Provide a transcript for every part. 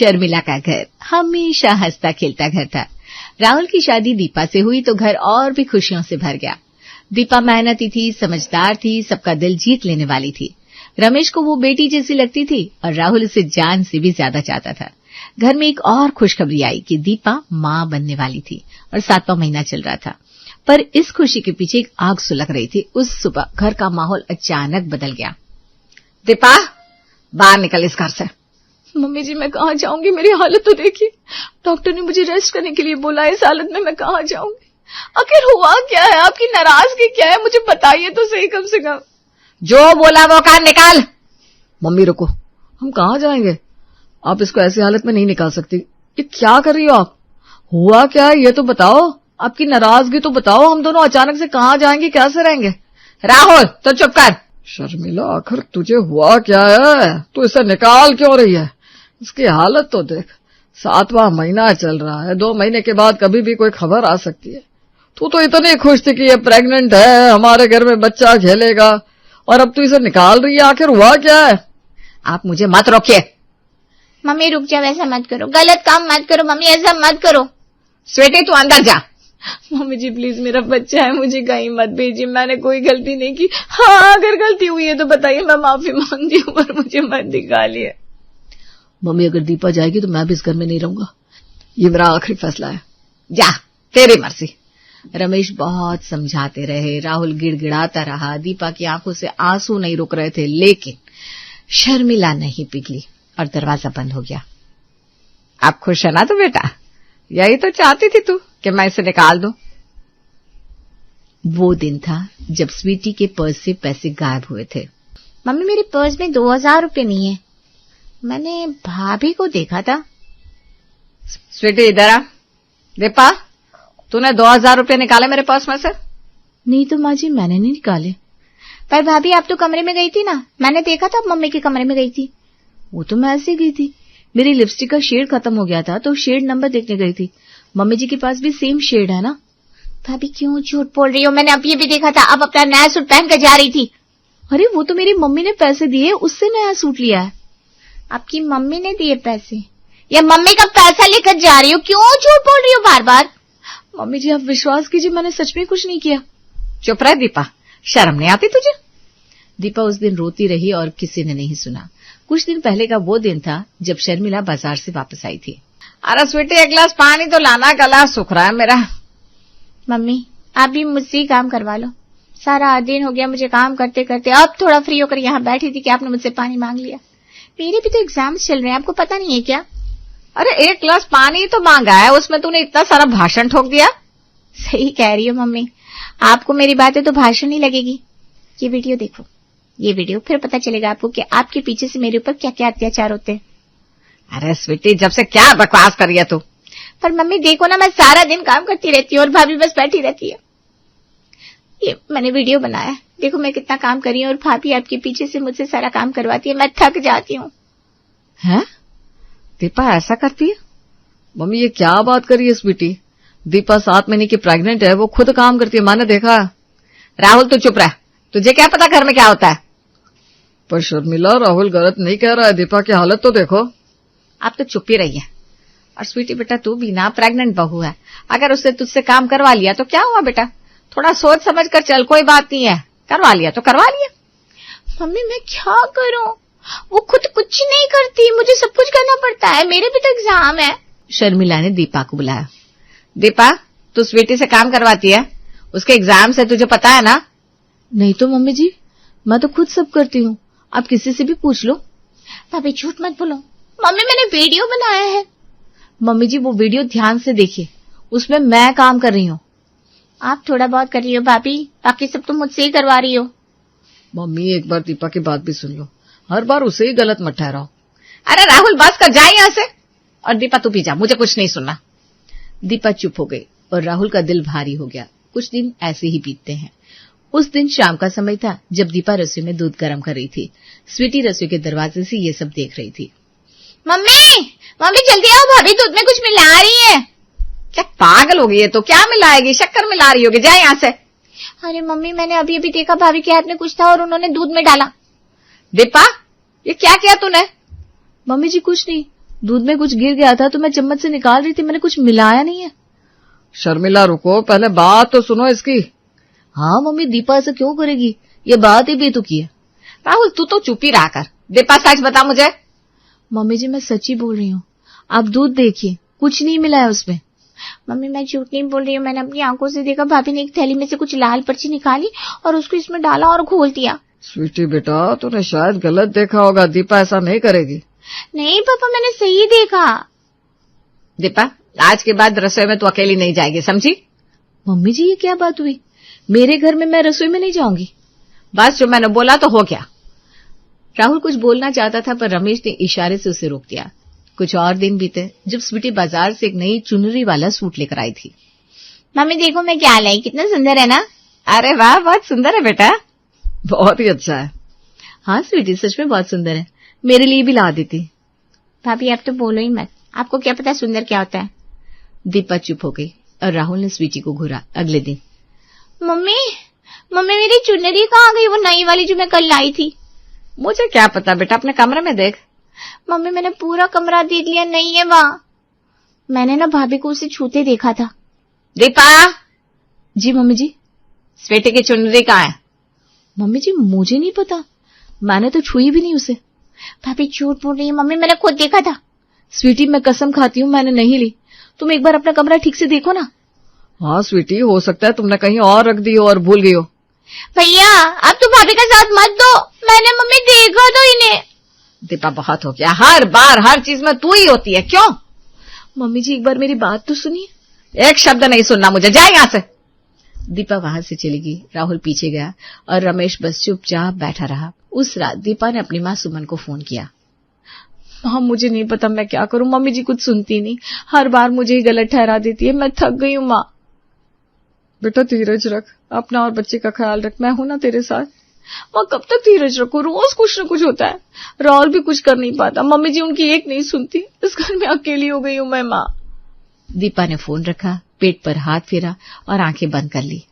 शर्मिला का घर हमेशा हंसता खेलता घर था। राहुल की शादी दीपा से हुई तो घर और भी खुशियों से भर गया। दीपा मेहनती थी, समझदार थी, सबका दिल जीत लेने वाली थी। रमेश को वो बेटी जैसी लगती थी और राहुल उसे जान से भी ज्यादा चाहता था। घर में एक और खुशखबरी आई कि दीपा मां बनने वाली थी और 7वां महीना चल रहा था। पर इस खुशी के पीछे एक आग सुलग रही थी। उस सुबह घर का माहौल अचानक बदल गया। दीपा, बाहर निकल इस घर से। मम्मी जी, मैं कहाँ जाऊंगी? मेरी हालत तो देखिए, डॉक्टर ने मुझे रेस्ट करने के लिए बोला है। इस हालत में मैं कहाँ जाऊंगी? आखिर हुआ क्या है? आपकी नाराजगी क्या है? मुझे बताइए तो सही कम से कम। जो बोला वो काम निकाल। मम्मी रुको, हम कहाँ जाएंगे? आप इसको ऐसी हालत में नहीं निकाल सकती। ये क्या कर रही हो आप? हुआ क्या है ये तो बताओ। आपकी नाराजगी तो बताओ। हम दोनों अचानक से कहाँ जाएंगे, कैसे रहेंगे? राहुल, तो चुप कर। शर्मिला, आखिर तुझे हुआ क्या है? तू इसे निकाल क्यों रही है? इसकी हालत तो देख। 7वां महीना चल रहा है। 2 महीने के बाद कभी भी कोई खबर आ सकती है। तू तो इतनी खुश थी कि ये प्रेग्नेंट है, हमारे घर में बच्चा खेलेगा, और अब तू इसे निकाल रही है। आखिर हुआ क्या है? आप मुझे मत रोकिए। मम्मी रुक जाओ, ऐसा मत करो, गलत काम मत करो मम्मी, ऐसा मत करो। स्वीटी, तू अंदर जा। मम्मी जी प्लीज, मेरा बच्चा है, मुझे कहीं मत भेजिए। मैंने कोई गलती नहीं की। हाँ, अगर गलती हुई है तो बताइए, मैं माफी मांगती हूँ, पर मुझे मत निकालिए। मम्मी, अगर दीपा जाएगी तो मैं भी इस घर में नहीं रहूंगा। ये मेरा आखिरी फैसला है। जा, तेरी मर्जी। रमेश बहुत समझाते रहे, राहुल गिड़गिड़ाता रहा। दीपा की आंखों से आंसू नहीं रुक रहे थे, लेकिन शर्मिला नहीं पिघली और दरवाजा बंद हो गया। अब खुश है ना तू बेटा? यही तो चाहती थी तू कि मैं इसे निकाल दूं। वो दिन था जब स्वीटी के पर्स से पैसे गायब हुए थे। मम्मी, मेरे पर्स में 2000 रुपए नहीं है। मैंने भाभी को देखा था। स्वीटी, इधर आ। दीपा, तूने 2000 रुपए निकाले मेरे पर्स में से? नहीं तो माँ जी, मैंने नहीं निकाले। पर भाभी, आप तो कमरे में गई थी ना, मैंने देखा था मम्मी के कमरे में गई थी। वो तो मैं ऐसे गई थी। मेरी लिपस्टिक का शेड खत्म हो गया था तो शेड नंबर देखने गई थी। मम्मी जी के पास भी सेम शेड है ना। भाभी क्यों झूठ बोल रही हो? मैंने अब ये भी देखा था, अब अपना नया सूट पहन कर जा रही थी। अरे वो तो मेरी मम्मी ने पैसे दिए, उससे नया सूट लिया है। आपकी मम्मी ने दिए पैसे? या मम्मी का पैसा लेकर जा रही हो? क्यों झूठ बोल रही हो बार बार? मम्मी जी आप विश्वास कीजिए, मैंने सच में कुछ नहीं किया। चुप रह दीपा, शर्म नहीं आती तुझे? दीपा उस दिन रोती रही और किसी ने नहीं सुना। कुछ दिन पहले का वो दिन था जब शर्मिला बाजार से वापस आई थी। अरे स्वीटी, एक गिलास पानी तो लाना, गला सूख रहा है मेरा। मम्मी, आप भी मुझसे ही काम करवा लो। सारा दिन हो गया मुझे काम करते करते, अब थोड़ा फ्री होकर यहाँ बैठी थी कि आपने मुझसे पानी मांग लिया। मेरे भी तो एग्जाम्स चल रहे हैं, आपको पता नहीं है क्या? अरे 1 गिलास पानी तो मांगा है, उसमें तूने इतना सारा भाषण ठोक दिया। सही कह रही हो मम्मी, आपको मेरी बातें तो भाषण ही लगेगी। ये वीडियो देखो, ये वीडियो, फिर पता चलेगा आपको कि आपके पीछे से मेरे ऊपर क्या क्या अत्याचार होते हैं। अरे स्वीटी, जब से क्या बकवास कर रही है तू? पर मम्मी देखो ना, मैं सारा दिन काम करती रहती हूँ और भाभी बस बैठी रहती है। ये मैंने वीडियो बनाया, देखो मैं कितना काम कर रही हूँ और भाभी आपके पीछे से मुझसे सारा काम करवाती है। मैं थक जाती हूँ। हैं? दीपा ऐसा करती है? मम्मी ये क्या बात कर रही है स्वीटी? दीपा 7 महीने की प्रेग्नेंट है, वो खुद काम करती है, मैंने देखा। राहुल तू चुप रह, तुझे क्या पता घर में क्या होता है? पर शर्मिला, राहुल गलत नहीं कह रहा है, दीपा की हालत तो देखो। आप तो चुप ही रही है। और स्वीटी बेटा, तू भी ना प्रेग्नेंट बहू है, अगर उससे तुझसे काम करवा लिया तो क्या हुआ बेटा? थोड़ा सोच समझ कर चल, कोई बात नहीं है, करवा लिया तो करवा लिया। मम्मी मैं क्या करूं? वो खुद कुछ नहीं करती, मुझे सब कुछ करना पड़ता है, मेरे भी तो एग्जाम है। शर्मिला ने दीपा को बुलाया। दीपा, तू स्वीटी से काम करवाती है, उसके एग्जाम से तुझे पता है ना? नहीं तो मम्मी जी, मैं तो खुद सब करती हूँ, आप किसी से भी पूछ लो। भाभी झूठ मत बोलो। मम्मी मैंने वीडियो बनाया है। मम्मी जी वो वीडियो ध्यान से देखिए, उसमें मैं काम कर रही हूँ। आप थोड़ा बहुत कर रही हो भाभी, बाकी सब तुम मुझसे ही करवा रही हो। मम्मी एक बार दीपा की बात भी सुन लो, हर बार उसे ही गलत मत ठहराओ। अरे राहुल बस कर, जाए यहाँ से। और दीपा तू भी जा, मुझे कुछ नहीं सुनना। दीपा चुप हो गई और राहुल का दिल भारी हो गया। कुछ दिन ऐसे ही बीतते हैं। उस दिन शाम का समय था जब दीपा रसोई में दूध गर्म कर रही थी। स्वीटी रसोई के दरवाजे से ये सब देख रही थी। मम्मी मम्मी जल्दी आओ, भाभी दूध में कुछ मिला रही है। क्या पागल हो गई है? तो क्या मिलाएगी? शक्कर मिला रही होगी, जाए यहाँ से। अरे मम्मी मैंने अभी अभी देखा भाभी के हाथ में कुछ था और उन्होंने दूध में डाला। दीपा ये क्या किया तूने? मम्मी जी कुछ नहीं, दूध में कुछ गिर गया था तो मैं चम्मच से निकाल रही थी, मैंने कुछ मिलाया नहीं है। शर्मिला रुको, पहले बात तो सुनो इसकी। हाँ मम्मी, दीपा ऐसा क्यों करेगी, ये बात ही बेतुकी है। राहुल तू तो चुप ही रहा कर। दीपा सच बता मुझे। मम्मी जी मैं सच्ची बोल रही हूँ, आप दूध देखिए, कुछ नहीं मिला है उसमें। मम्मी मैं झूठ नहीं बोल रही हूँ, मैंने अपनी आंखों से देखा। भाभी ने एक थैली में से कुछ लाल पर्ची निकाली और उसको इसमें डाला और घोल दिया। स्वीटी बेटा, तूने शायद गलत देखा होगा, दीपा ऐसा नहीं करेगी। नहीं पापा, मैंने सही देखा। दीपा आज के बाद रसोई में तू अकेली नहीं जाएगी, समझी? मम्मी जी ये क्या बात हुई, मेरे घर में मैं रसोई में नहीं जाऊंगी। बस जो मैंने बोला तो हो गया। राहुल कुछ बोलना चाहता था पर रमेश ने इशारे से उसे रोक दिया। कुछ और दिन बीते जब स्वीटी बाजार से एक नई चुनरी वाला सूट लेकर आई थी। मम्मी देखो मैं क्या लाई, कितना सुंदर है ना। अरे वाह, बहुत सुंदर है बेटा। बहुत ही अच्छा है। हाँ स्वीटी सच में बहुत सुंदर है, मेरे लिए भी ला देती। भाभी आप तो बोलो ही मत, आपको क्या पता सुंदर क्या होता है। दीपा चुप हो गई और राहुल ने स्वीटी को घूरा। अगले दिन मम्मी मम्मी मेरी चुनरी कहाँ गई, वो नई वाली जो मैं कल लाई थी। मुझे क्या पता बेटा, अपने कमरे में देख। मम्मी मैंने पूरा कमरा देख लिया, नहीं है वहां। मैंने ना भाभी को उसे छूते देखा था। दीपा। जी मम्मी जी। स्वीटी की चुनरी कहाँ है? मम्मी जी मुझे नहीं पता, मैंने तो छुई भी नहीं उसे। भाभी झूठ बोल रही है मम्मी, मैंने खुद देखा था। स्वीटी मैं कसम खाती हूँ मैंने नहीं ली, तुम एक बार अपना कमरा ठीक से देखो ना। हाँ स्वीटी, हो सकता है तुमने कहीं और रख दी हो और भूल गई हो। भैया अब तो भाभी का साथ मत दो, मैंने मम्मी देखा तो इन्हें। दीपा बहुत हो गया, हर बार हर चीज में तू ही होती है, क्यों? मम्मी जी एक बार मेरी बात तो सुनिए। एक शब्द नहीं सुनना मुझे, जाए यहां से। दीपा वहां से चली गई। राहुल पीछे गया और रमेश बस चुपचाप बैठा रहा। उस रात दीपा ने अपनी माँ सुमन को फोन किया। हाँ मुझे नहीं पता मैं क्या करूं, मम्मी जी कुछ सुनती नहीं, हर बार मुझे ही गलत ठहरा देती है, मैं थक गई हूँ माँ। बेटा धीरज रख, अपना और बच्चे का ख्याल रख, मैं हूं ना तेरे साथ। माँ कब तक धीरज रखो, रोज कुछ न कुछ होता है। राहुल भी कुछ कर नहीं पाता, मम्मी जी उनकी एक नहीं सुनती, इस घर में अकेली हो गई हूं मैं माँ। दीपा ने फोन रखा, पेट पर हाथ फेरा और आंखें बंद कर ली।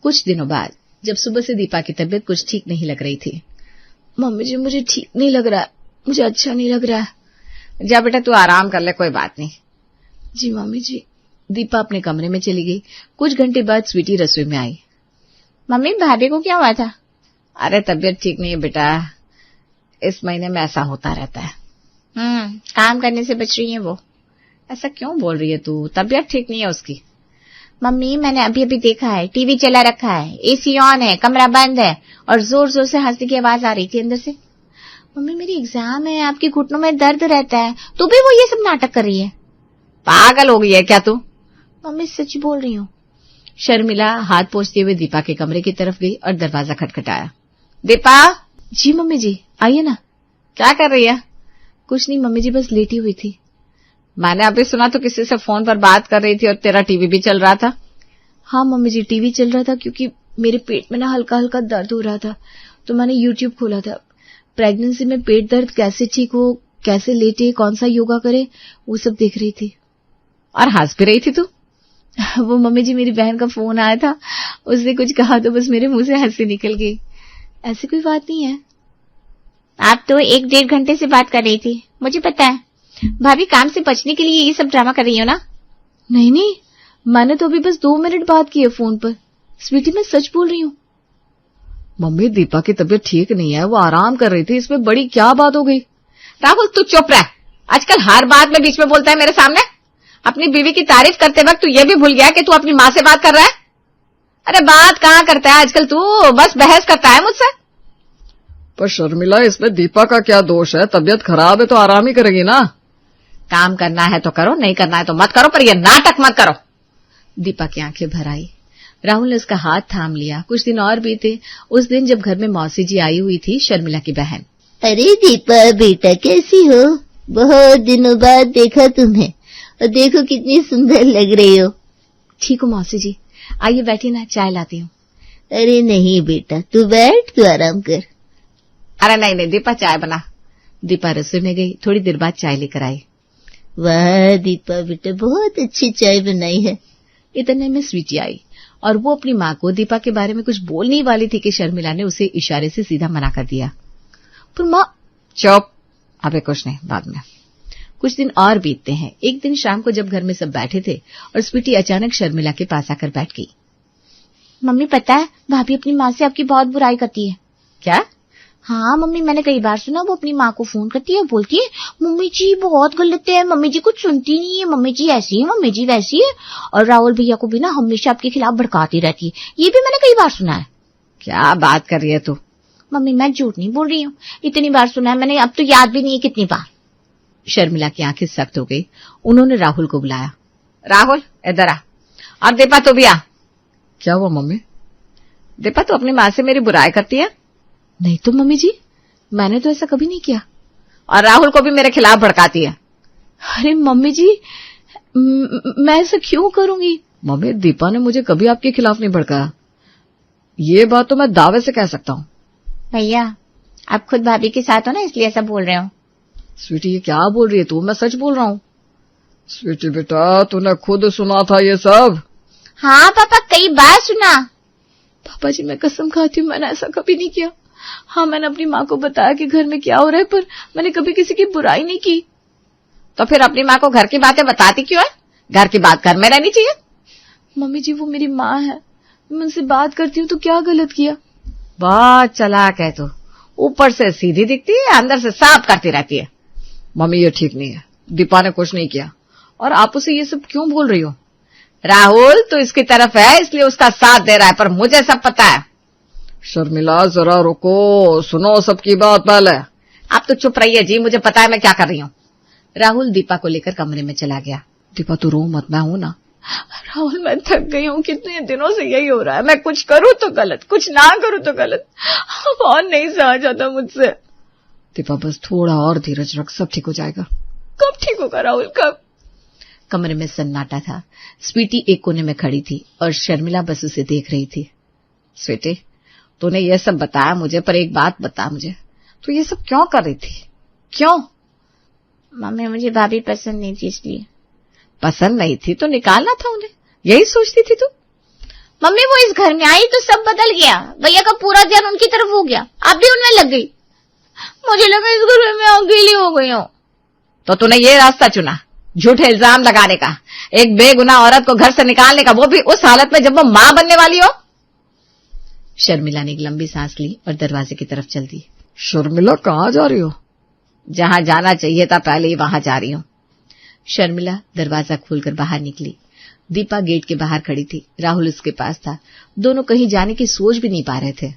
कुछ दिनों बाद जब सुबह से दीपा की तबीयत कुछ ठीक नहीं लग रही थी। मम्मी जी मुझे ठीक नहीं लग रहा है, मुझे अच्छा नहीं लग रहा है। जा बेटा तू आराम कर ले, कोई बात नहीं। जी मम्मी जी। दीपा अपने कमरे में चली गई। कुछ घंटे बाद स्वीटी रसोई में आई। मम्मी भाभी को क्या हुआ था? अरे तबीयत ठीक नहीं है बेटा, इस महीने में ऐसा होता रहता है। काम करने से बच रही है वो। ऐसा क्यों बोल रही है तू, तबीयत ठीक नहीं है उसकी। मम्मी मैंने अभी अभी देखा है, टीवी चला रखा है, एसी ऑन है, कमरा बंद है और जोर जोर से हंसने की आवाज आ रही थी अंदर से। मम्मी मेरी एग्जाम है, आपके घुटनों में दर्द रहता है, तो भी वो ये सब नाटक कर रही है। पागल हो गई है क्या तू? मम्मी सच बोल रही हूँ। शर्मिला हाथ पोंछते हुए दीपा के कमरे की तरफ गई और दरवाजा खटखटाया। दीपा। जी मम्मी जी आइए ना। क्या कर रही है? कुछ नहीं मम्मी जी, बस लेटी हुई थी। मैंने अभी सुना तो किसी से फोन पर बात कर रही थी और तेरा टीवी भी चल रहा था। हाँ मम्मी जी टीवी चल रहा था क्योंकि मेरे पेट में ना हल्का हल्का दर्द हो रहा था, तो मैंने यूट्यूब खोला था। प्रेगनेंसी में पेट दर्द कैसे ठीक हो, कैसे लेटे, कौन सा योगा करे, वो सब देख रही थी। और हंस भी रही थी तू? वो मम्मी जी मेरी बहन का फोन आया था, उसने कुछ कहा तो बस मेरे मुंह से हंसी निकल गई। ऐसी कोई बात नहीं है। आप तो 1-1.5 घंटे से बात कर रही थी, मुझे पता है। भाभी काम से बचने के लिए ये सब ड्रामा कर रही हो ना? नहीं नहीं, मैंने तो अभी बस 2 मिनट बात की है फोन पर। स्वीटी मैं सच बोल रही हूँ। मम्मी दीपा की तबीयत ठीक नहीं है, वो आराम कर रही थी, इसमें बड़ी क्या बात हो गई? राहुल तू चुप रह, आजकल हर बात में बीच में बोलता है मेरे सामने। अपनी बीवी की तारीफ करते वक्त तू ये भी भूल गया कि तू अपनी माँ से बात कर रहा है। अरे बात कहाँ करता है आजकल तू, बस बहस करता है मुझसे। पर शर्मिला इसमें दीपा का क्या दोष है? तबीयत खराब है तो आराम ही करेगी ना। काम करना है तो करो, नहीं करना है तो मत करो, पर ये नाटक मत करो। दीपा की आंखें भर आई। राहुल ने उसका हाथ थाम लिया। कुछ दिन और बीते। उस दिन जब घर में मौसी जी आई हुई थी, शर्मिला की बहन। अरे दीपा बेटा कैसी हो, बहुत दिनों बाद देखा तुम्हें, और देखो कितनी सुंदर लग रही हो। ठीक हो मौसी जी, आइए बैठिए ना, चाय लाती हूँ। अरे नहीं बेटा तू बैठ, तू आराम कर। अरे नहीं नहीं दीपा चाय बना। दीपा रसोई में गई, थोड़ी देर बाद चाय लेकर आई। वाह दीपा बेटा बहुत अच्छी चाय बनाई है। इतने में स्वीटी आई और वो अपनी माँ को दीपा के बारे में कुछ बोलने ही वाली थी कि शर्मिला ने उसे इशारे से सीधा मना कर दिया। पर माँ। चुप, अबे कुछ नहीं, बाद में। कुछ दिन और बीतते हैं। एक दिन शाम को जब घर में सब बैठे थे और स्वीटी अचानक शर्मिला के पास आकर बैठ गई। मम्मी पता है भाभी अपनी माँ से आपकी बहुत बुराई करती है। क्या? हाँ मम्मी, मैंने कई बार सुना वो अपनी माँ को फोन करती है, बोलती है मम्मी जी बहुत गलत है, मम्मी जी कुछ सुनती नहीं है, मम्मी जी ऐसी है, मम्मी जी वैसी है, और राहुल भैया को भी ना हमेशा आपके खिलाफ भड़काती रहती है। ये भी मैंने कई बार सुना है। क्या बात कर रही है तू? मम्मी मैं झूठ नहीं बोल रही हूँ, इतनी बार सुना है मैंने, अब तो याद भी नहीं है कितनी बार। शर्मिला की आंखें सख्त हो गई। उन्होंने राहुल को बुलाया। राहुल इधर आ, और दीपा तू भी आ। क्या हुआ मम्मी? दीपा तू अपनी माँ से मेरी बुराई करती है? नहीं तो मम्मी जी, मैंने तो ऐसा कभी नहीं किया। और राहुल को भी मेरे खिलाफ भड़काती है। अरे मम्मी जी, मैं ऐसा क्यों करूंगी? मम्मी दीपा ने मुझे कभी आपके खिलाफ नहीं भड़काया, ये बात तो मैं दावे से कह सकता हूँ। भैया आप खुद भाभी के साथ हो ना, इसलिए ऐसा बोल रहे हो। स्वीटी ये क्या बोल रही है तू? मैं सच बोल रहा हूँ। स्वीटी बेटा तूने खुद सुना था ये सब? हाँ पापा कई बार सुना। पापा जी मैं कसम खाती हूँ मैंने ऐसा कभी नहीं किया। हाँ मैंने अपनी माँ को बताया कि घर में क्या हो रहा है, पर मैंने कभी किसी की बुराई नहीं की। तो फिर अपनी माँ को घर की बातें बताती क्यों है? घर की बात घर में रहनी चाहिए। मम्मी जी वो मेरी माँ है, मैं उनसे बात करती हूँ तो क्या गलत किया? बहुत चालाक है तू, ऊपर से सीधी दिखती है, अंदर से साफ करती रहती है। मम्मी ये ठीक नहीं है, दीपा ने कुछ नहीं किया, और आप उसे ये सब क्यों बोल रही हो? राहुल तो इसकी तरफ है इसलिए उसका साथ दे रहा है, पर मुझे सब पता है। शर्मिला जरा रुको, सुनो सबकी बात पहले। आप तो चुप रहिए जी, मुझे पता है मैं क्या कर रही हूँ। राहुल दीपा को लेकर कमरे में चला गया। दीपा तू रो मत, मैं हूं ना। राहुल मैं थक गई हूँ, कितने दिनों से यही हो रहा है, मैं कुछ करूँ तो गलत, कुछ ना करूँ तो गलत, अब और नहीं सहा जाता मुझसे। दीपा बस थोड़ा और धीरज रख, सब ठीक हो जाएगा। कब ठीक होगा राहुल, कब? कमरे में सन्नाटा था। स्वीटी एक कोने में खड़ी थी और शर्मिला बस उसे देख रही थी। स्वीटी तूने ये सब बताया मुझे, पर एक बात बता मुझे, तू ये सब क्यों कर रही थी? क्यों? मम्मी मुझे भाभी पसंद नहीं थी इसलिए। पसंद नहीं थी तो निकालना था उन्हें, यही सोचती थी तू? मम्मी वो इस घर में आई तो सब बदल गया, भैया का पूरा ध्यान उनकी तरफ हो गया, आप भी उनमें लग गई। मुझे लगा इस घर में मैं अकेली हो गई हूँ। तो तूने ये रास्ता चुना, झूठे इल्जाम लगाने का, एक बेगुनाह औरत को घर से निकालने का, वो भी उस हालत में जब वो मां बनने वाली हो। शर्मिला ने एक लंबी सांस ली और दरवाजे की तरफ चल दी। शर्मिला कहाँ जा रही हो? जहां जाना चाहिए था पहले ही वहां जा रही हूं। शर्मिला दरवाजा खोलकर बाहर निकली। दीपा गेट के बाहर खड़ी थी, राहुल उसके पास था। दोनों कहीं जाने की सोच भी नहीं पा रहे थे।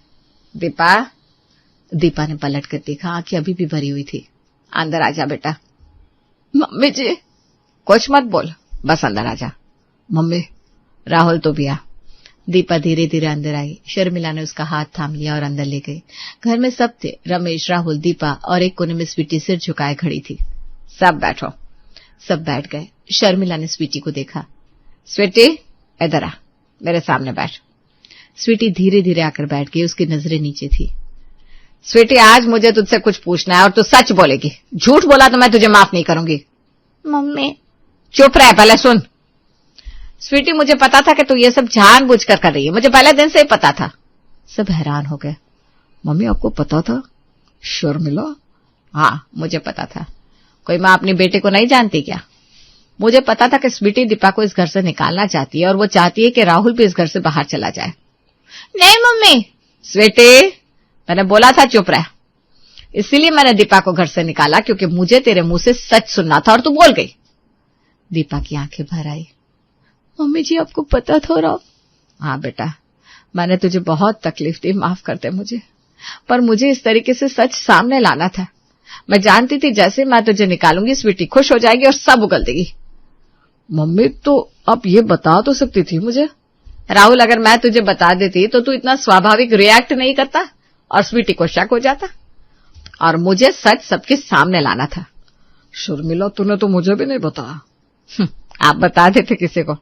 दीपा ने पलट कर देखा, आंखें अभी भी भरी हुई थी। अंदर आजा बेटा। मम्मी जी। कुछ मत बोल, बस अंदर आजा। मम्मी। राहुल तो भी आ। दीपा धीरे धीरे अंदर आई। शर्मिला ने उसका हाथ थाम लिया और अंदर ले गई। घर में सब थे, रमेश, राहुल, दीपा और एक कोने में स्वीटी सिर झुकाए खड़ी थी। सब बैठो। सब बैठ गए। शर्मिला ने स्वीटी को देखा। स्वीटी इधर आ, मेरे सामने बैठ। स्वीटी धीरे धीरे आकर बैठ गई, उसकी नजरें नीचे थी। स्वीटी आज मुझे तुझसे कुछ पूछना है और तू सच बोलेगी, झूठ बोला तो मैं तुझे माफ नहीं करूंगी। मम्मी। चुप रह, पहले सुन। स्वीटी मुझे पता था कि तू ये सब जानबूझकर कर रही है, मुझे पहले दिन से ही पता था। सब हैरान हो गए। मम्मी आपको पता था? शर्मिला? हाँ मुझे पता था। कोई माँ अपनी बेटे को नहीं जानती क्या? मुझे पता था कि स्वीटी दीपा को इस घर से निकालना चाहती है और वो चाहती है कि राहुल भी इस घर से बाहर चला जाए। नहीं मम्मी। स्वीटी मैंने बोला था चुप रह, इसीलिए मैंने दीपा को घर से निकाला क्योंकि मुझे तेरे मुंह से सच सुनना था और तू बोल गई। दीपा की आंखें भर आई। मम्मी जी आपको पता था? और आप? हाँ बेटा, मैंने तुझे बहुत तकलीफ दी, माफ कर दे मुझे, पर मुझे इस तरीके से सच सामने लाना था। मैं जानती थी जैसे मैं तुझे निकालूंगी स्वीटी खुश हो जाएगी और सब उगल देगी। मम्मी तो आप ये बता तो सकती थी मुझे। राहुल अगर मैं तुझे बता देती तो तू इतना स्वाभाविक रिएक्ट नहीं करता और स्वीटी को शक हो जाता, और मुझे सच सबके सामने लाना था। शर्मिला तूने तो मुझे भी नहीं बताया। आप बता देते किसी को।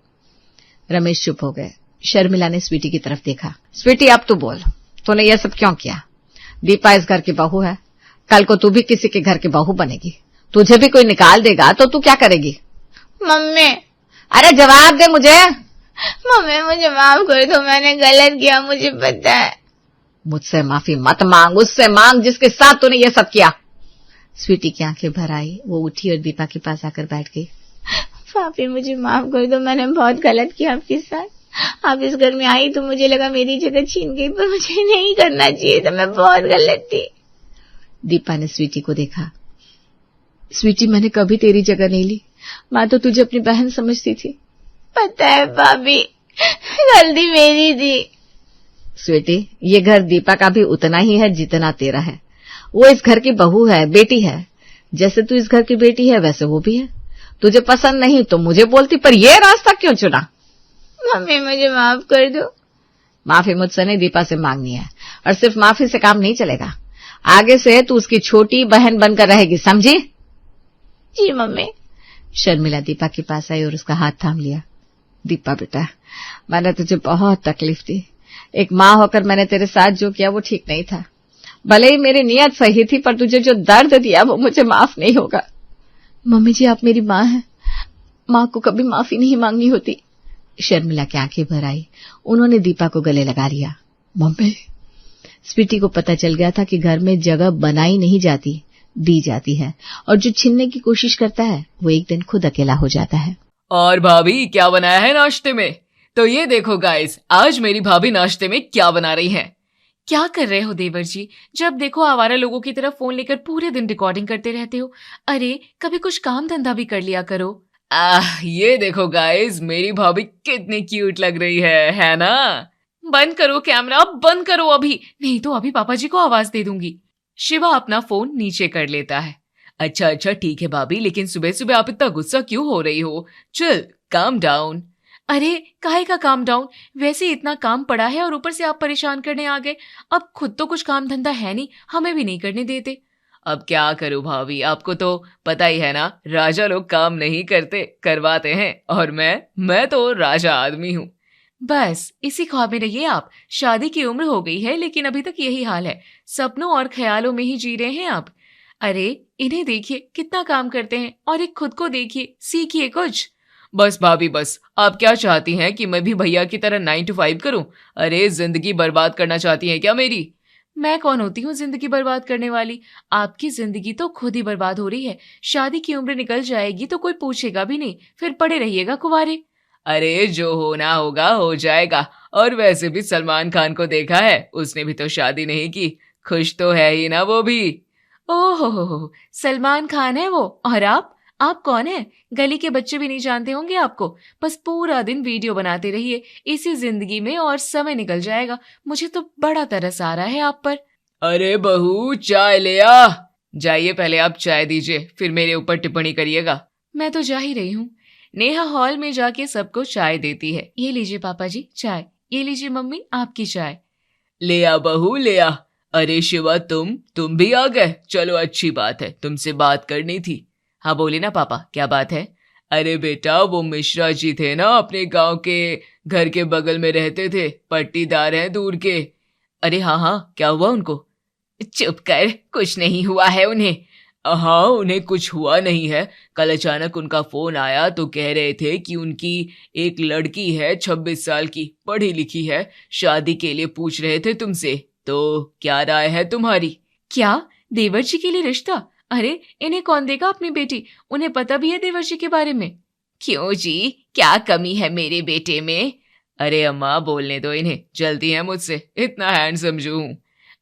रमेश चुप हो गए। शर्मिला ने स्वीटी की तरफ देखा। स्वीटी अब तू बोल, तूने ये सब क्यों किया? दीपा इस घर की बहू है, कल को तू भी किसी के घर की बहू बनेगी, तुझे भी कोई निकाल देगा तो तू क्या करेगी? मम्मी। अरे जवाब दे मुझे। मम्मी मुझे माफ कर दो, मैंने गलत किया, मुझे पता है। मुझसे माफी मत मांग, उससे मांग जिसके साथ तूने ये सब किया। स्वीटी की आंखें भर आई। वो उठी और दीपा के पास आकर बैठ गई। भाभी मुझे माफ कर दो, मैंने बहुत गलत किया आपके साथ। आप इस घर में आई तो मुझे लगा मेरी जगह छीन गई, पर मुझे नहीं करना चाहिए था, मैं बहुत गलत थी। दीपा ने स्वीटी को देखा। स्वीटी, मैंने कभी तेरी जगह नहीं ली, मैं तो तुझे अपनी बहन समझती थी। पता है भाभी, गलती मेरी थी। स्वीटी, ये घर दीपा का भी उतना ही है जितना तेरा है। वो इस घर की बहू है, बेटी है। जैसे तू इस घर की बेटी है वैसे वो भी है। तुझे पसंद नहीं तो मुझे बोलती, पर ये रास्ता क्यों चुना? मम्मी मुझे माफ कर दो। माफी मुझसे नहीं, दीपा से मांगनी है। और सिर्फ माफी से काम नहीं चलेगा। आगे से तू उसकी छोटी बहन बनकर रहेगी, समझी? जी मम्मी। शर्मिला दीपा के पास आई और उसका हाथ थाम लिया। दीपा बेटा, मैंने तुझे बहुत तकलीफ दी। एक माँ होकर मैंने तेरे साथ जो किया वो ठीक नहीं था। भले ही मेरी नीयत सही थी, पर तुझे जो दर्द दिया वो मुझे माफ नहीं होगा। मम्मी जी, आप मेरी माँ हैं, माँ को कभी माफी नहीं मांगनी होती। शर्मिला की आंखें भर आई। उन्होंने दीपा को गले लगा लिया। मम्मी, स्वीटी को पता चल गया था कि घर में जगह बनाई नहीं जाती, दी जाती है, और जो छीनने की कोशिश करता है वो एक दिन खुद अकेला हो जाता है। और भाभी क्या बनाया है नाश्ते में? तो ये देखो गाइस, आज मेरी भाभी नाश्ते में क्या बना रही है। क्या कर रहे हो देवर जी? जब देखो आवारा लोगों की तरफ फोन लेकर पूरे दिन रिकॉर्डिंग करते रहते हो। अरे कभी कुछ काम धंधा भी कर लिया करो। ये देखो गाइस, मेरी भाभी कितनी क्यूट लग रही है ना? बंद करो कैमरा, बंद करो अभी, नहीं तो अभी पापा जी को आवाज दे दूंगी। शिवा अपना फोन नीचे कर लेता है। अच्छा ठीक है भाभी, लेकिन सुबह सुबह आप इतना गुस्सा क्यों हो रही हो? Chill, calm down. अरे काहे का काम डाउन? वैसे इतना काम पड़ा है और ऊपर से आप परेशान करने आ गए। अब खुद तो कुछ काम धंधा है नहीं, हमें भी नहीं करने देते। अब क्या करूं भाभी, आपको तो पता ही है ना, राजा लोग काम नहीं करते, करवाते हैं, और मैं तो राजा आदमी हूँ। बस इसी ख्वाब में रहिए आप। शादी की उम्र हो गई है लेकिन अभी तक यही हाल है, सपनों और ख्यालों में ही जी रहे हैं आप। अरे इन्हें देखिए कितना काम करते हैं, और एक खुद को देखिए, सीखिए कुछ। बस भाभी बस, आप क्या चाहती हैं कि मैं भी भैया की तरह 9 to 5 करूं? अरे जिंदगी बर्बाद करना चाहती हैं क्या मेरी? मैं कौन होती हूँ जिंदगी बर्बाद करने वाली? आपकी जिंदगी तो खुद ही बर्बाद हो रही है। शादी की उम्र निकल जाएगी तो कोई पूछेगा भी नहीं, फिर पड़े रहिएगा कुंवारे। अरे जो होना होगा हो जाएगा। और वैसे भी सलमान खान को देखा है, उसने भी तो शादी नहीं की, खुश तो है ही ना वो भी। ओहो, सलमान खान है वो। और आप कौन है? गली के बच्चे भी नहीं जानते होंगे आपको। बस पूरा दिन वीडियो बनाते रहिए, इसी जिंदगी में और समय निकल जाएगा। मुझे तो बड़ा तरस आ रहा है आप पर। अरे बहू, चाय ले आ। जाइए, पहले आप चाय दीजिए, फिर मेरे ऊपर टिप्पणी करिएगा। मैं तो जा ही रही हूँ। नेहा हॉल में जाके सबको चाय देती है। ये लीजिए पापा जी चाय, ये लीजिए मम्मी आपकी चाय। ले आ बहू, ले आ। अरे शिवा, तुम भी आ गए, चलो अच्छी बात है, तुमसे बात करनी थी। हाँ बोले ना पापा, क्या बात है? अरे बेटा, वो मिश्रा जी थे ना, अपने गांव के घर के बगल में रहते थे, पट्टीदार हैं दूर के। अरे हाँ, क्या हुआ उनको? चुप कर, कुछ नहीं हुआ है उन्हें। हाँ, उन्हें कुछ हुआ नहीं है। कल अचानक उनका फोन आया तो कह रहे थे कि उनकी एक लड़की है 26 साल की, पढ़ी लिखी है, शादी के लिए पूछ रहे थे तुमसे। तो क्या राय है तुम्हारी? क्या देवर जी के लिए रिश्ता? अरे इन्हें कौन देगा अपनी बेटी? उन्हें पता भी है देवर जी के बारे में। क्यों जी, क्या कमी है मेरे बेटे में? अरे अम्मा बोलने दो इन्हें, जल्दी है मुझसे, इतना हैंडसम जो हूं।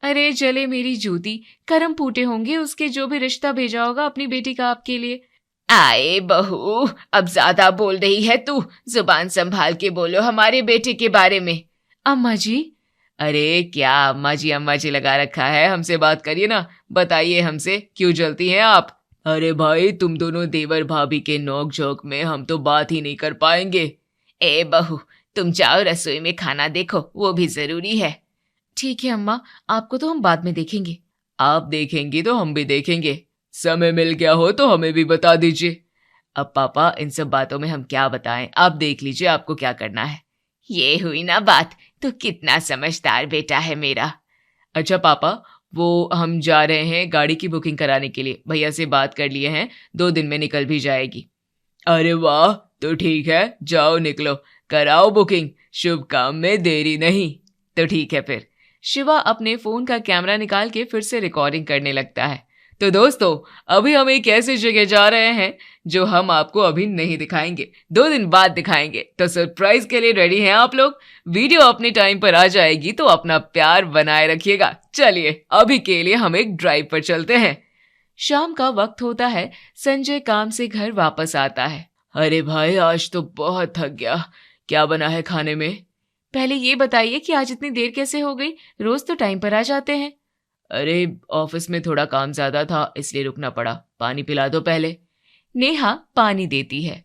अरे जले मेरी जूती, कर्म फूटे होंगे उसके, जो भी रिश्ता भेजा होगा अपनी बेटी का आपके लिए। आए बहू, अब ज्यादा बोल रही है तू, जुबान संभाल के बोलो हमारे बेटे के बारे में। अम्मा जी। अरे क्या अम्मा जी लगा रखा है, हमसे बात करिए ना, बताइए हमसे क्यों जलती हैं आप? अरे भाई, तुम दोनों देवर भाभी के नोक झोंक में हम तो बात ही नहीं कर पाएंगे। ए बहू, तुम जाओ रसोई में खाना देखो, वो भी जरूरी है। ठीक है अम्मा, आपको तो हम बाद में देखेंगे। आप देखेंगी तो हम भी देखेंगे, समय मिल गया हो तो हमें भी बता दीजिए। अब पापा, इन सब बातों में हम क्या बताएं, आप देख लीजिए आपको क्या करना है। ये हुई ना बात, तो कितना समझदार बेटा है मेरा। अच्छा पापा, वो हम जा रहे हैं गाड़ी की बुकिंग कराने के लिए, भैया से बात कर लिए हैं, 2 दिन में निकल भी जाएगी। अरे वाह, तो ठीक है, जाओ निकलो, कराओ बुकिंग, शुभ काम में देरी नहीं। तो ठीक है फिर। शिवा अपने फोन का कैमरा निकाल के फिर से रिकॉर्डिंग करने लगता है। तो दोस्तों, अभी हम एक ऐसी जगह जा रहे हैं जो हम आपको अभी नहीं दिखाएंगे, 2 दिन बाद दिखाएंगे। तो सरप्राइज के लिए रेडी हैं आप लोग? वीडियो अपने टाइम पर आ जाएगी तो अपना प्यार बनाए रखिएगा। चलिए अभी के लिए हम एक ड्राइव पर चलते हैं। शाम का वक्त होता है। संजय काम से घर वापस आता है। अरे भाई, आज तो बहुत थक गया। क्या बना है खाने में? पहले ये बताइए कि आज इतनी देर कैसे हो गई? रोज तो टाइम पर आ जाते हैं। अरे ऑफिस में थोड़ा काम ज्यादा था, इसलिए रुकना पड़ा। पानी पिला दो पहले। नेहा पानी देती है।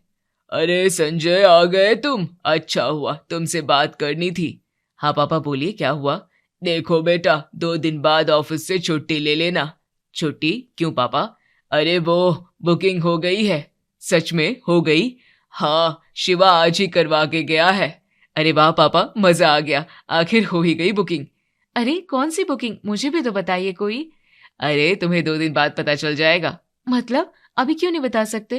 अरे संजय, आ गए तुम? अच्छा हुआ, तुमसे बात करनी थी। हाँ पापा बोलिए, क्या हुआ? देखो बेटा, 2 दिन बाद ऑफिस से छुट्टी ले लेना। छुट्टी? क्यों पापा? अरे वो बुकिंग हो गई है। सच में हो गई? हाँ, शिवा आज ही करवा के गया है। अरे वाह पापा, मजा आ गया, आखिर हो ही गई बुकिंग। अरे कौन सी बुकिंग? मुझे भी तो बताइए कोई। अरे तुम्हें 2 दिन बाद पता चल जाएगा। मतलब अभी क्यों नहीं बता सकते?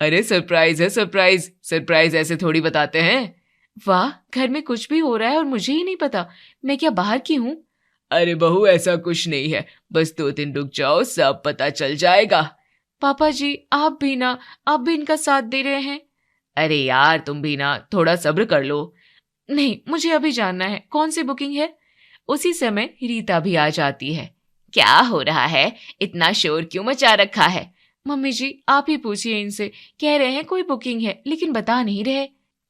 अरे सरप्राइज है, सरप्राइज। सरप्राइज ऐसे थोड़ी बताते हैं। वाह, घर में कुछ भी हो रहा है और मुझे ही नहीं पता। मैं क्या बाहर की हूँ? अरे बहू, ऐसा कुछ नहीं है, बस 2 दिन रुक जाओ, सब पता चल जाएगा। पापा जी, आप भी इनका साथ दे रहे हैं। अरे यार, तुम भी ना, थोड़ा सब्र कर लो। नहीं, मुझे अभी जानना है, कौन सी बुकिंग है? उसी समय रीता भी आ जाती है। क्या हो रहा है? इतना शोर क्यों मचा रखा है? मम्मी जी, आप ही पूछिए इनसे। कह रहे हैं कोई बुकिंग है, लेकिन बता नहीं रहे।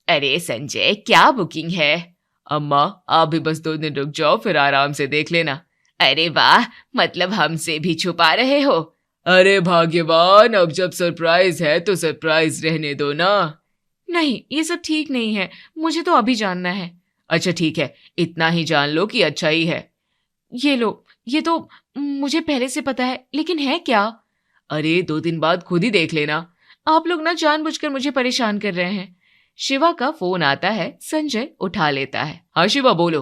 अरे संजय, क्या बुकिंग है? अम्मा, आप भी बस 2 दिन रुक जाओ, फिर आराम से देख लेना। अरे वाह, मतलब हमसे भी छुपा रहे हो? अरे भाग्यवान, अब जब सरप्राइज है तो सरप्राइज रहने दो ना। नहीं, ये सब ठीक नहीं है, मुझे तो अभी जानना है। अच्छा ठीक है, इतना ही जान लो कि अच्छा ही है। ये लो, ये तो मुझे पहले से पता है, लेकिन है क्या? अरे 2 दिन बाद खुद ही देख लेना। आप लोग ना जानबूझकर मुझे परेशान कर रहे हैं। शिवा का फोन आता है। संजय उठा लेता है। हाँ शिवा बोलो।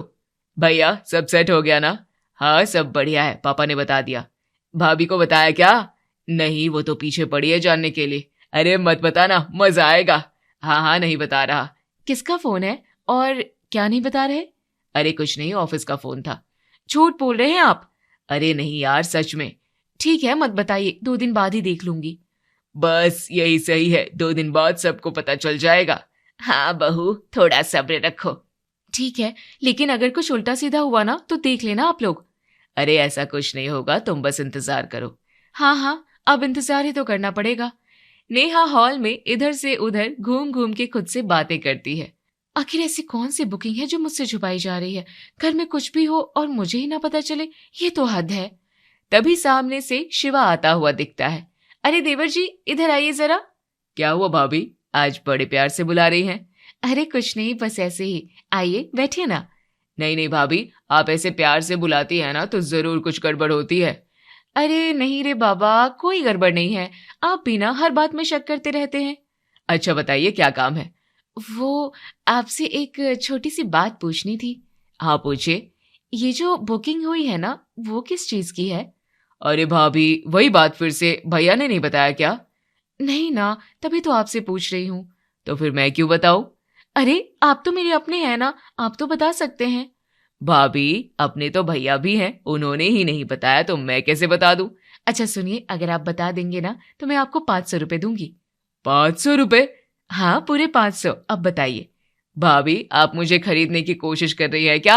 भैया, सब सेट हो गया ना? हाँ सब बढ़िया है, पापा ने बता दिया। भाभी को बताया क्या? नहीं, वो तो पीछे पड़ी है जानने के लिए। अरे मत बताना, मजा आएगा। हाँ नहीं बता रहा। किसका फोन है और क्या नहीं बता रहे? अरे कुछ नहीं, ऑफिस का फोन था। झूठ बोल रहे हैं आप? अरे नहीं यार, सच में। ठीक है, मत बताइए, 2 दिन बाद ही देख लूंगी। बस यही सही है, 2 दिन बाद सबको पता चल जाएगा। हाँ बहू, थोड़ा सब्र रखो। ठीक है, लेकिन अगर कुछ उल्टा सीधा हुआ ना तो देख लेना आप लोग। अरे ऐसा कुछ नहीं होगा, तुम बस इंतजार करो। हाँ, अब इंतजार ही तो करना पड़ेगा। नेहा हॉल में इधर से उधर घूम घूम के खुद से बातें करती है। आखिर ऐसी कौन सी बुकिंग है जो मुझसे छुपाई जा रही है? घर में कुछ भी हो और मुझे ही ना पता चले, ये तो हद है। तभी सामने से शिवा आता हुआ दिखता है। अरे देवर जी, इधर आइए जरा। क्या हुआ भाभी, आज बड़े प्यार से बुला रही हैं? अरे कुछ नहीं, बस ऐसे ही। आइए बैठिए ना। नहीं भाभी, आप ऐसे प्यार से बुलाती है ना तो जरूर कुछ गड़बड़ होती है। अरे नहीं रे बाबा, कोई गड़बड़ नहीं है। आप भी ना हर बात में शक करते रहते हैं। अच्छा बताइए, क्या काम है? वो आपसे एक छोटी सी बात पूछनी थी। हाँ पूछिए। ये जो बुकिंग हुई है ना, वो किस चीज की है? अरे भाभी, वही बात फिर से, भैया ने नहीं बताया क्या? नहीं ना, तभी तो आपसे पूछ रही हूँ। तो फिर मैं क्यों बताऊं? अरे आप तो मेरे अपने हैं ना, आप तो बता सकते हैं। भाभी, अपने तो भैया भी हैं, उन्होंने ही नहीं बताया तो मैं कैसे बता दूं? अच्छा सुनिए, अगर आप बता देंगे ना तो मैं आपको 500 रुपए दूंगी। 500 रुपए? हाँ, पूरे 500। अब बताइए। भाभी, आप मुझे खरीदने की कोशिश कर रही है क्या?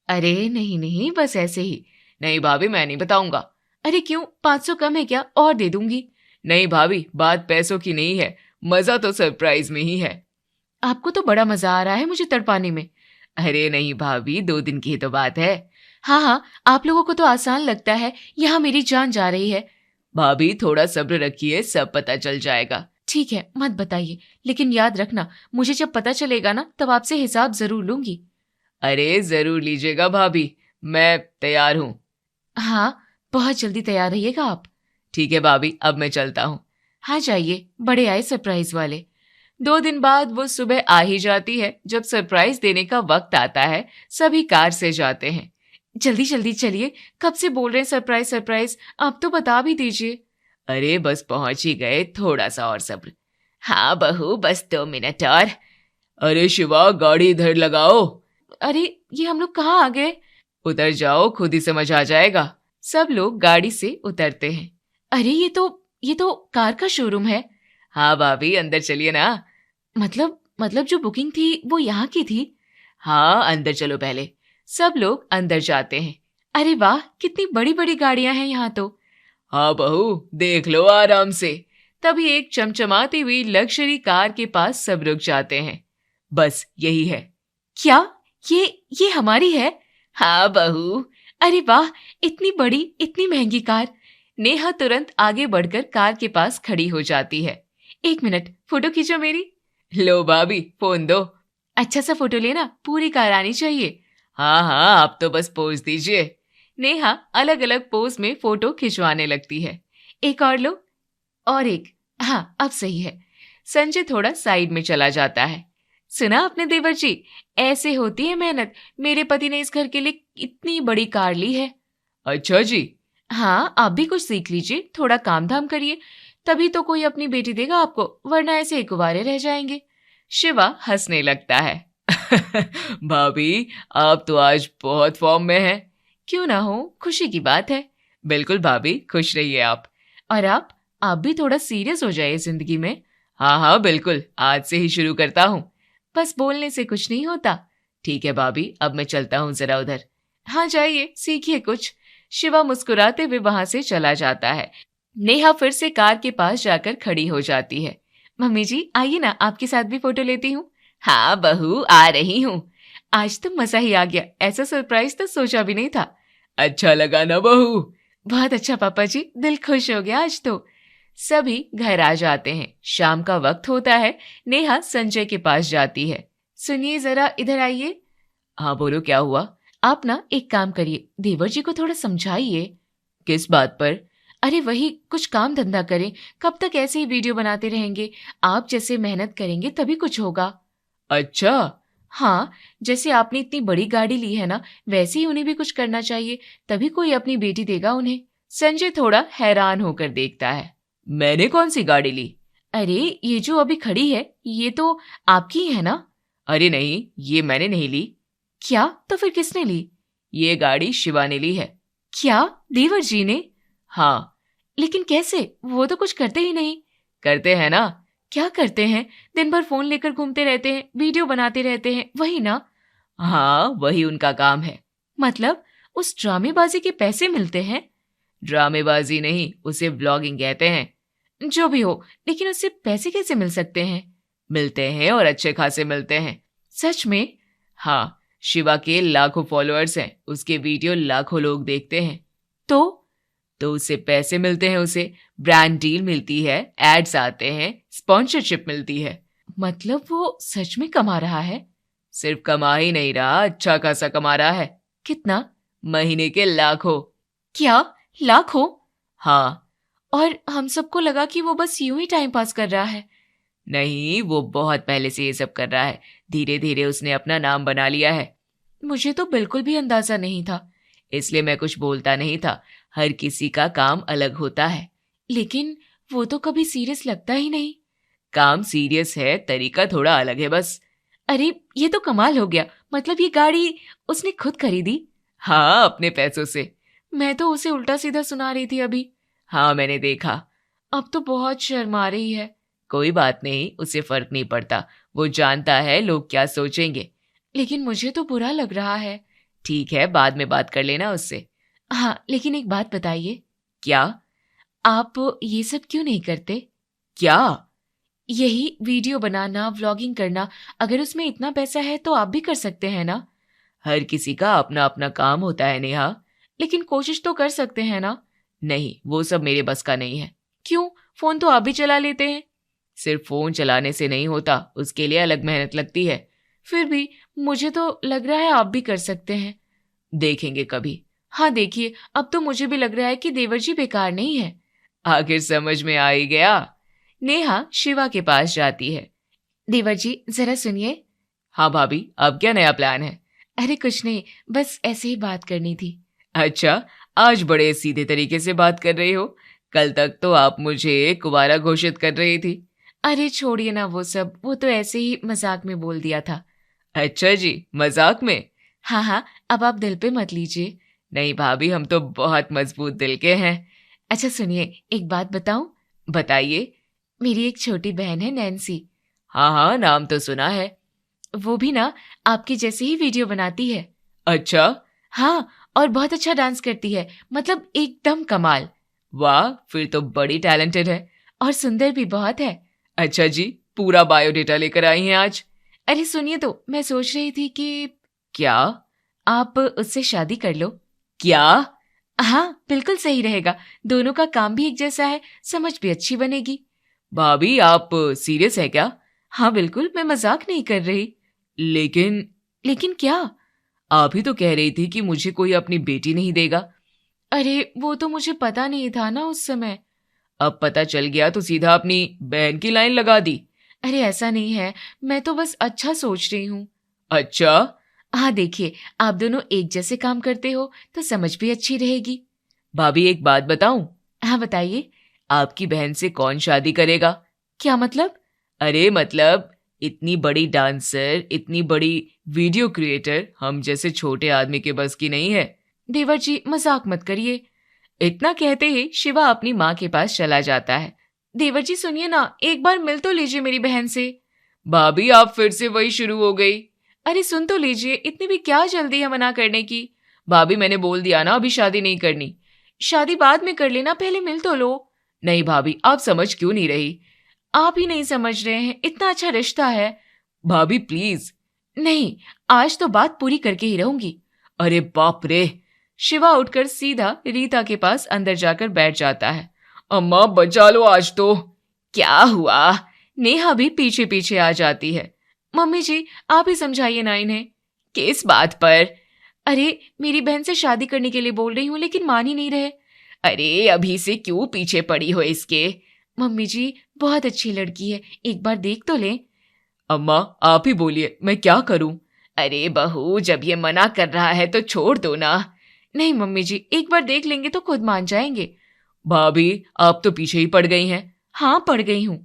अरे नहीं, बस ऐसे ही। नहीं भाभी, मैं नहीं बताऊंगा। अरे क्यों, 500 कम है क्या? और दे दूंगी। नहीं भाभी, बात पैसों की नहीं है, मजा तो सरप्राइज में ही है। आपको तो बड़ा मजा आ रहा है मुझे तड़पाने में। अरे नहीं भाभी, 2 दिन की तो बात है। हाँ, आप लोगों को तो आसान लगता है, यहाँ मेरी जान जा रही है। भाभी थोड़ा सब्र रखिए, सब पता चल जाएगा। ठीक है, मत बताइए, लेकिन याद रखना, मुझे जब पता चलेगा ना तब आपसे हिसाब जरूर लूंगी। अरे जरूर लीजिएगा भाभी, मैं तैयार हूँ। हाँ, बहुत जल्दी तैयार रहिएगा आप। ठीक है भाभी, अब मैं चलता हूँ। हाँ जाइए, बड़े आए सरप्राइज वाले। 2 दिन बाद वो सुबह आ ही जाती है। जब सरप्राइज देने का वक्त आता है, सभी कार से जाते हैं। जल्दी चलिए, कब से बोल रहे हैं सरप्राइज, आप तो बता भी दीजिए। अरे बस पहुंच ही गए, थोड़ा सा और सब्र। हाँ बहू, बस 2 मिनट और। अरे शिवा, गाड़ी इधर लगाओ। अरे ये हम लोग कहाँ आ गए? उतर जाओ, खुद ही समझ आ जाएगा। सब लोग गाड़ी से उतरते हैं। अरे ये तो कार का शोरूम है। हाँ भाभी, अंदर चलिए ना। मतलब जो बुकिंग थी वो यहाँ की थी। हाँ, अंदर चलो पहले। सब लोग अंदर जाते हैं। अरे वाह, कितनी बड़ी बड़ी गाड़ियां हैं यहाँ तो। हाँ बहू, देख लो आराम से। तभी एक चमचमाती हुई लग्जरी कार के पास सब रुक जाते हैं। बस यही है। क्या ये हमारी है? हाँ बहू। अरे वाह, इतनी बड़ी इतनी महंगी कार। नेहा तुरंत आगे बढ़कर कार के पास खड़ी हो जाती है। 1 मिनट, फोटो खींचो मेरी। लो भाभी, फोन दो। अच्छा सा फोटो लेना, पूरी कार आनी चाहिए। हाँ हाँ, आप तो बस पोज दीजिए। नेहा अलग अलग पोज में फोटो खिंचवाने लगती है। एक और लो, और एक। हाँ, अब सही है। संजय थोड़ा साइड में चला जाता है। सुना आपने देवर जी, ऐसे होती है मेहनत। मेरे पति ने इस घर के लिए इतनी बड़ी कार ली है। अच्छा जी। हाँ, आप भी कुछ सीख लीजिए, थोड़ा काम धाम करिए, तभी तो कोई अपनी बेटी देगा आपको, वरना ऐसे ही कुंवारे रह जाएंगे। शिवा हंसने लगता है। भाभी, आप तो आज बहुत फॉर्म में हैं। क्यों ना हो, खुशी की बात है। बिल्कुल भाभी, खुश रहिए आप। और आप भी थोड़ा सीरियस हो जाइए जिंदगी में। हाँ हाँ बिल्कुल, आज से ही शुरू करता हूँ। बस बोलने से कुछ नहीं होता। ठीक है भाभी, अब मैं चलता हूँ जरा उधर। हाँ जाइए, सीखिए कुछ। शिवा मुस्कुराते हुए वहां से चला जाता है। नेहा फिर से कार के पास जाकर खड़ी हो जाती है। मम्मी जी आइए ना, आपके साथ भी फोटो लेती हूँ। हाँ बहू, आ रही हूँ। आज तो मजा ही आ गया, ऐसा सरप्राइज तो सोचा भी नहीं था। अच्छा लगा ना बहू? बहुत अच्छा पापा जी, दिल खुश हो गया आज तो। सभी घर आ जाते हैं। शाम का वक्त होता है। नेहा संजय के पास जाती है। सुनिए जरा, इधर आइए। हाँ बोलो, क्या हुआ? आप ना एक काम करिए, देवर जी को थोड़ा समझाइए। किस बात पर? अरे वही, कुछ काम धंधा करें। कब तक ऐसे ही वीडियो बनाते रहेंगे? आप जैसे मेहनत करेंगे तभी कुछ होगा। अच्छा। हाँ, जैसे आपने इतनी बड़ी गाड़ी ली है ना, वैसे ही उन्हें भी कुछ करना चाहिए, तभी कोई अपनी बेटी देगा उन्हें। संजय थोड़ा हैरान होकर देखता है। मैंने कौन सी गाड़ी ली? अरे ये जो अभी खड़ी है, ये तो आपकी ही है ना? अरे नहीं, ये मैंने नहीं ली। क्या? तो फिर किसने ली? ये गाड़ी शिवा ने ली है। क्या, देवर जी ने? हाँ। लेकिन कैसे? वो तो कुछ करते ही नहीं। करते हैं ना। क्या करते हैं? दिन भर फोन लेकर घूमते रहते हैं, वीडियो बनाते रहते हैं, वही ना? हाँ, वही उनका काम है। मतलब उस ड्रामेबाजी के पैसे मिलते हैं? ड्रामेबाजी नहीं, उसे व्लॉगिंग कहते हैं। जो भी हो, लेकिन उससे पैसे कैसे मिल सकते हैं? मिलते हैं, और अच्छे खासे मिलते हैं। सच में? हाँ, शिवा के लाखों फॉलोअर्स हैं, उसके वीडियो लाखों लोग देखते हैं। तो उससे पैसे मिलते हैं, उसे ब्रांड डील मिलती है, एड्स आते हैं, स्पॉन्सरशिप मिलती है। मतलब वो सच में कमा रहा है? सिर्फ कमा ही नहीं रहा, अच्छा खासा कमा रहा है। कितना? महीने के लाखों। क्या, लाखों? हाँ। और हम सबको लगा कि वो बस यूं ही टाइम पास कर रहा है। नहीं, वो बहुत पहले से ये सब कर रहा है। धीरे धीरे उसने अपना नाम बना लिया है। मुझे तो बिल्कुल भी अंदाजा नहीं था। इसलिए मैं कुछ बोलता नहीं था। हर किसी का काम अलग होता है। लेकिन वो तो कभी सीरियस लगता ही नहीं। काम सीरियस है, तरीका थोड़ा अलग है बस। अरे ये तो कमाल हो गया। मतलब ये गाड़ी उसने खुद खरीदी? हाँ, अपने पैसों से। मैं तो उसे उल्टा सीधा सुना रही थी अभी। हाँ, मैंने देखा। अब तो बहुत शर्म आ रही है। कोई बात नहीं, उसे फर्क नहीं पड़ता। वो जानता है लोग क्या सोचेंगे। लेकिन मुझे तो बुरा लग रहा है। ठीक है, बाद में बात कर लेना उससे। हाँ, लेकिन एक बात बताइए। क्या? आप ये सब क्यों नहीं करते? क्या? यही वीडियो बनाना, व्लॉगिंग करना, अगर उसमें इतना पैसा है तो आप भी कर सकते हैं ना? हर किसी का अपना अपना काम होता है नेहा। लेकिन कोशिश तो कर सकते हैं ना? नहीं, वो सब मेरे बस का नहीं है। क्यों? फोन तो आप भी चला लेते हैं। सिर्फ फोन चलाने से नहीं होता, उसके लिए अलग मेहनत लगती है। फिर भी मुझे तो लग रहा है आप भी कर सकते हैं। देखेंगे कभी। हाँ देखिए, अब तो मुझे भी लग रहा है कि देवर जी बेकार नहीं है। आखिर समझ में आ ही गया। नेहा शिवा के पास जाती है। देवर जी जरा सुनिए। हाँ भाभी, अब क्या नया प्लान है? अरे कुछ नहीं, बस ऐसे ही बात करनी थी। अच्छा, आज बड़े सीधे तरीके से बात कर रही हो। कल तक तो आप मुझे कुंवारा घोषित कर रही थी। अरे छोड़िए ना वो सब, वो तो ऐसे ही मजाक में बोल दिया था। अच्छा जी, मजाक में? हाँ हाँ, अब आप दिल पे मत लीजिए। नहीं भाभी, हम तो बहुत मजबूत दिल के हैं। अच्छा सुनिए, एक बात बताऊं? बताइए। मेरी एक छोटी बहन है नैन्सी। हाँ हाँ, नाम तो सुना है। वो भी ना आपकी जैसे ही वीडियो बनाती है। अच्छा। हाँ, और बहुत अच्छा डांस करती है, मतलब एकदम कमाल। वाह, फिर तो बड़ी टैलेंटेड है। और सुंदर भी बहुत है। अच्छा जी, पूरा बायोडेटा लेकर आई हैं आज। अरे सुनिए तो, मैं सोच रही थी कि क्या? आप उससे शादी कर लो। क्या? हाँ, बिल्कुल सही रहेगा। दोनों का काम भी एक जैसा है, समझ भी अच्छी बनेगी। भाभी, आप सीरियस है क्या? हाँ बिल्कुल, मैं मजाक नहीं कर रही। लेकिन लेकिन क्या? आप ही तो कह रही थी कि मुझे कोई अपनी बेटी नहीं देगा। अरे वो तो मुझे पता नहीं था ना उस समय। अब पता चल गया तो सीधा अपनी बहन की लाइन लगा दी। अरे ऐसा नहीं है, मैं तो बस अच्छा सोच रही हूँ। अच्छा। हाँ देखिए, आप दोनों एक जैसे काम करते हो तो समझ भी अच्छी रहेगी। भाभी, एक बात बताऊं? हाँ बताइए। आपकी बहन से कौन शादी करेगा? क्या मतलब? अरे मतलब, इतनी बड़ी डांसर, इतनी बड़ी वीडियो क्रिएटर हम जैसे छोटे आदमी के बस की नहीं है। देवर जी मजाक मत करिए। इतना कहते ही शिवा अपनी माँ के पास चला जाता है। देवर जी सुनिए ना, एक बार मिल तो लीजिए मेरी बहन से। भाभी, आप फिर से वही शुरू हो गई। अरे सुन तो लीजिए, इतनी भी क्या जल्दी है मना करने की। भाभी, मैंने बोल दिया ना, अभी शादी नहीं करनी। शादी बाद में कर लेना, पहले मिल तो लो। नहीं भाभी, आप समझ क्यों नहीं रही? आप ही नहीं समझ रहे हैं, इतना अच्छा रिश्ता है। भाभी प्लीज। नहीं, आज तो बात पूरी करके ही रहूंगी। अरे बाप रे। शिवा उठकर सीधा रीता के पास अंदर जाकर बैठ जाता है। अम्मा बचा लो आज तो। क्या हुआ? नेहा भी पीछे पीछे आ जाती है। मम्मी जी, आप ही समझाइए ना इन्हें। किस बात पर? अरे मेरी बहन से शादी करने के लिए बोल रही हूँ, लेकिन मान ही नहीं रहे। अरे अभी से क्यों पीछे पड़ी हो इसके? मम्मी जी, बहुत अच्छी लड़की है, एक बार देख तो लें। अम्मा आप ही बोलिए, मैं क्या करूं? अरे बहू, जब ये मना कर रहा है तो छोड़ दो ना। नहीं मम्मी जी, एक बार देख लेंगे तो खुद मान जाएंगे। भाभी, आप तो पीछे ही पड़ गई हैं। हाँ पड़ गई हूँ।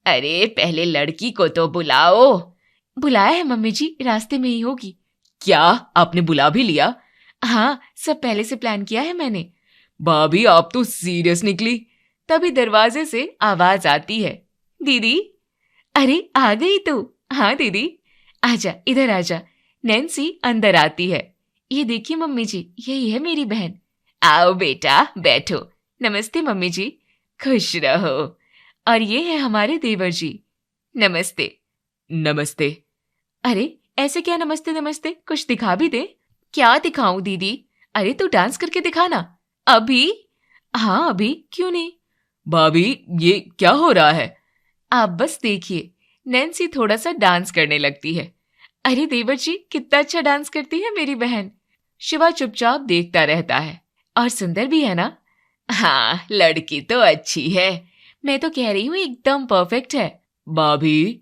अरे पहले लड़की को तो बुलाओ। बुलाया है मम्मी जी, रास्ते में ही होगी। क्या, आपने बुला भी लिया? हाँ, सब पहले से प्लान किया है मैंने। भाभी, आप तो सीरियस निकली। तभी दरवाजे से आवाज आती है, दीदी। अरे आ गई तू? हाँ दीदी। आजा, इधर आजा। नैन्सी अंदर आती है। ये देखिए मम्मी जी, यही है मेरी बहन। आओ बेटा, बैठो। नमस्ते मम्मी जी। खुश रहो। और ये है हमारे देवर जी। नमस्ते। नमस्ते। अरे ऐसे क्या नमस्ते नमस्ते, कुछ दिखा भी दे। क्या दिखाऊं दीदी? अरे तू डांस करके दिखा ना। अभी? हाँ अभी, क्यों नहीं? भाभी, ये क्या हो रहा है? आप बस देखिए, नैन्सी थोड़ा सा डांस करने लगती है। अरे देवर जी, कितना अच्छा डांस करती है मेरी बहन। शिवा चुपचाप देखता रहता है। और सुंदर भी है ना? हाँ, लड़की तो अच्छी है। मैं तो कह रही हूँ एकदम परफेक्ट है। भाभी,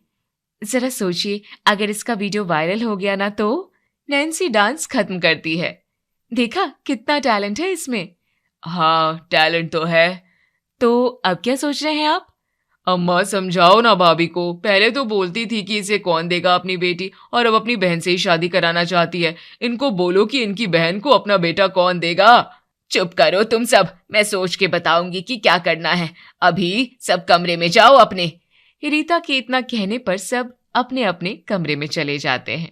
जरा सोचिए, अगर इसका वीडियो वायरल हो गया ना तो। नैन्सी डांस खत्म करती है। देखा कितना टैलेंट है इसमें। हाँ टैलेंट तो है। तो अब क्या सोच रहे हैं आप? अम्मा समझाओ ना भाभी को। पहले तो बोलती थी कि इसे कौन देगा अपनी बेटी, और अब अपनी बहन से ही शादी कराना चाहती है। इनको बोलो कि इनकी बहन को अपना बेटा कौन देगा। चुप करो तुम सब, मैं सोच के बताऊंगी कि क्या करना है। अभी सब कमरे में जाओ अपने। रीता के इतना कहने पर सब अपने अपने कमरे में चले जाते हैं।